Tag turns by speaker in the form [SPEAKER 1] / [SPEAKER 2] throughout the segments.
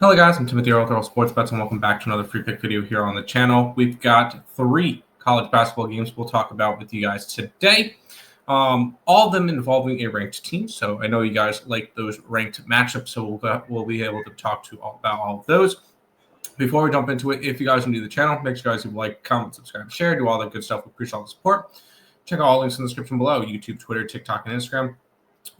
[SPEAKER 1] Hello guys, I'm Timothy Earle with Earle Sports Bets, and welcome back to another free pick video here on the channel. We've got 3 college basketball games we'll talk about with you guys today. All of them involving a ranked team, so I know you guys like those ranked matchups, so we'll be able to talk about all of those. Before we jump into it, if you guys are new to the channel, make sure you guys like, comment, subscribe, share, do all that good stuff. We appreciate all the support. Check out all links in the description below: YouTube, Twitter, TikTok, and Instagram.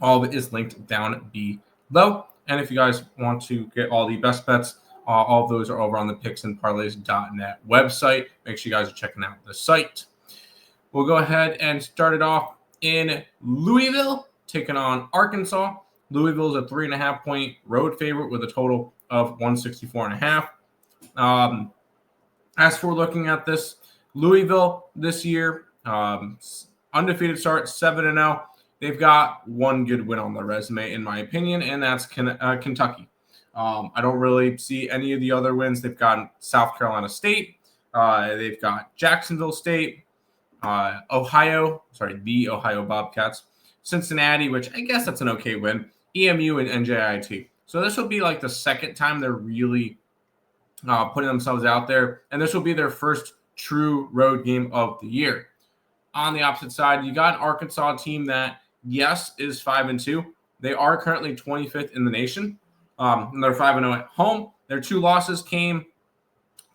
[SPEAKER 1] All of it is linked down below. And if you guys want to get all the best bets, all of those are over on the picksandparleys.net website. Make sure you guys are checking out the site. We'll go ahead and start it off in Louisville, taking on Arkansas. Louisville is a 3.5-point road favorite with a total of 164.5. As for looking at this, Louisville this year, undefeated start, 7-0. They've got one good win on their resume, in my opinion, and that's Kentucky. I don't really see any of the other wins. They've got South Carolina State. They've got Jacksonville State, the Ohio Bobcats, Cincinnati, which I guess that's an okay win, EMU, and NJIT. So this will be like the second time they're really putting themselves out there, and this will be their first true road game of the year. On the opposite side, you got an Arkansas team that, yes, is 5-2. They are currently 25th in the nation. And they're 5-0 at home. Their 2 losses came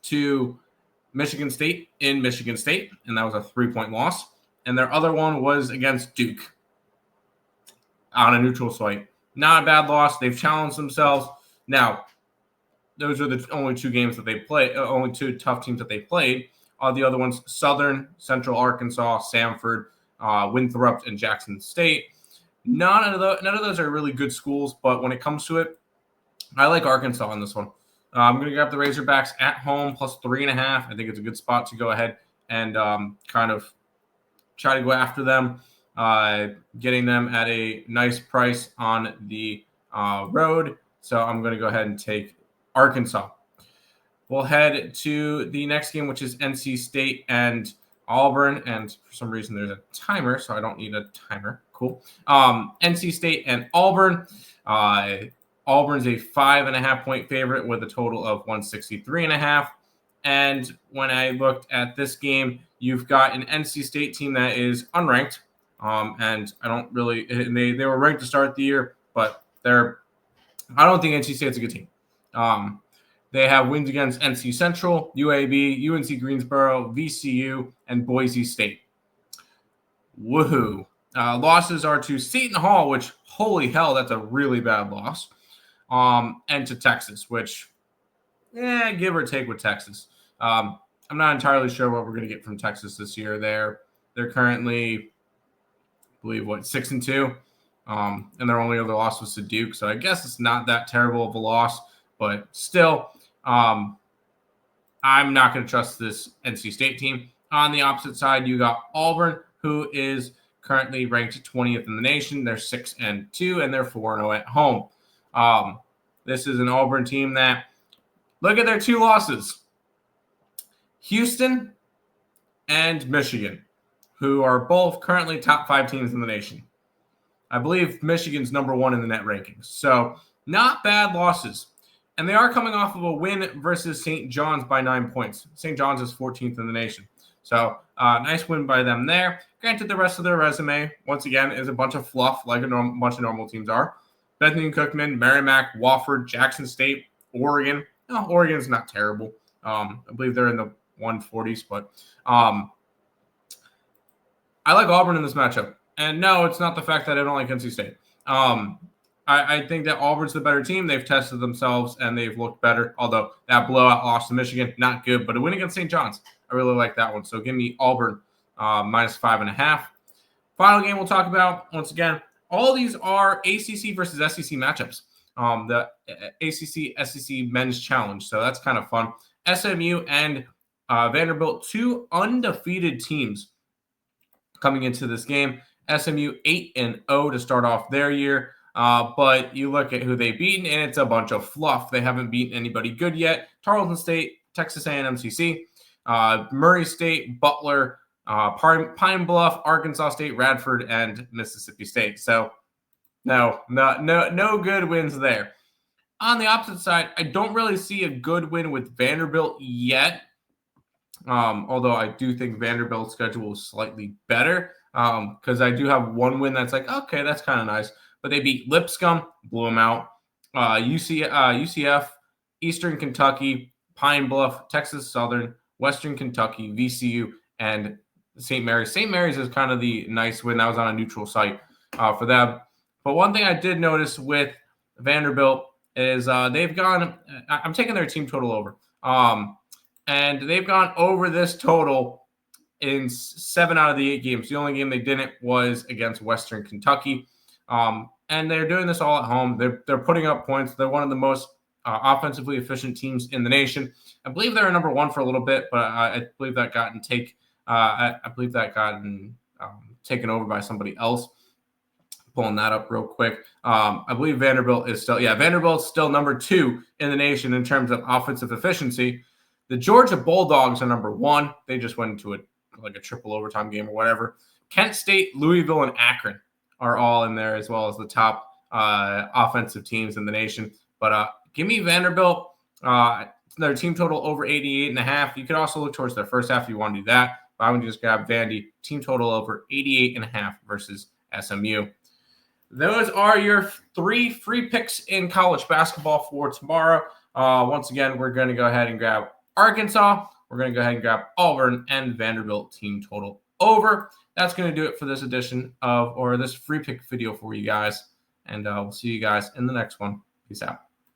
[SPEAKER 1] to Michigan State in Michigan State, and that was a 3-point loss. And their other one was against Duke on a neutral site. Not a bad loss. They've challenged themselves. Now, those are the only 2 games that they played, only 2 tough teams that they played. The other ones, Southern, Central Arkansas, Samford, Winthrop, and Jackson State. None of those are really good schools, but when it comes to it, I like Arkansas on this one. I'm going to grab the Razorbacks at home plus 3.5. I think it's a good spot to go ahead and kind of try to go after them, getting them at a nice price on the road. So I'm going to go ahead and take Arkansas. We'll head to the next game, which is NC State and Auburn. And for some reason, there's a timer, so I don't need a timer. Cool. NC State and Auburn. Auburn's a 5.5-point favorite with a total of 163.5. And when I looked at this game, you've got an NC State team that is unranked. And I don't really – they were ranked to start the year, but I don't think NC State's a good team. They have wins against NC Central, UAB, UNC Greensboro, VCU, and Boise State. Woohoo. Losses are to Seton Hall, which, holy hell, that's a really bad loss. And to Texas, which, give or take with Texas. I'm not entirely sure what we're going to get from Texas this year. They're currently, I believe, 6-2. And their only other loss was to Duke. So I guess it's not that terrible of a loss, but still, I'm not going to trust this NC State team. On the opposite side, you got Auburn, who is currently ranked 20th in the nation. They're 6-2, and they're 4-0 at home. This is an Auburn team that, look at their 2 losses. Houston and Michigan, who are both currently top 5 teams in the nation. I believe Michigan's number 1 in the net rankings. So not bad losses. And they are coming off of a win versus St. John's by 9 points. St. John's is 14th in the nation. So nice win by them there. Granted, the rest of their resume, once again, is a bunch of fluff like a bunch of normal teams are. Bethune Cookman, Merrimack, Wofford, Jackson State, Oregon. No, Oregon's not terrible. I believe they're in the 140s, but I like Auburn in this matchup. And no, it's not the fact that I don't like NC State. I think that Auburn's the better team. They've tested themselves, and they've looked better. Although that blowout loss to Michigan, not good. But a win against St. John's, I really like that one. So give me Auburn minus 5.5. Final game we'll talk about, once again, all these are ACC versus SEC matchups. The ACC-SEC Men's Challenge. So that's kind of fun. SMU and Vanderbilt, 2 undefeated teams coming into this game. SMU 8-0 to start off their year. But you look at who they've beaten, and it's a bunch of fluff. They haven't beaten anybody good yet. Tarleton State, Texas A&M CC, Murray State, Butler, Pine Bluff, Arkansas State, Radford, and Mississippi State. So no good wins there. On the opposite side, I don't really see a good win with Vanderbilt yet. Although I do think Vanderbilt's schedule is slightly better because I do have one win that's like, okay, that's kind of nice. But they beat Lipscomb, blew them out. UCF, Eastern Kentucky, Pine Bluff, Texas Southern, Western Kentucky, VCU, and St. Mary's. St. Mary's is kind of the nice win. That was on a neutral site for them. But one thing I did notice with Vanderbilt is they've gone – I'm taking their team total over. And they've gone over this total in 7 out of the 8 games. The only game they didn't was against Western Kentucky. And they're doing this all at home. They're putting up points. They're one of the most offensively efficient teams in the nation. I believe they're number 1 for a little bit, but I believe that gotten taken over by somebody else. Pulling that up real quick. I believe Vanderbilt's still number 2 in the nation in terms of offensive efficiency. The Georgia Bulldogs are number 1. They just went into a triple overtime game or whatever. Kent State, Louisville, and Akron are all in there, as well as the top offensive teams in the nation. But give me Vanderbilt. Their team total over 88.5. You could also look towards their first half if you want to do that. But I would just grab Vandy. Team total over 88.5 versus SMU. Those are your 3 free picks in college basketball for tomorrow. Once again, we're going to go ahead and grab Arkansas. We're going to go ahead and grab Auburn and Vanderbilt team total over. That's going to do it for this edition this free pick video for you guys. And we'll see you guys in the next one. Peace out.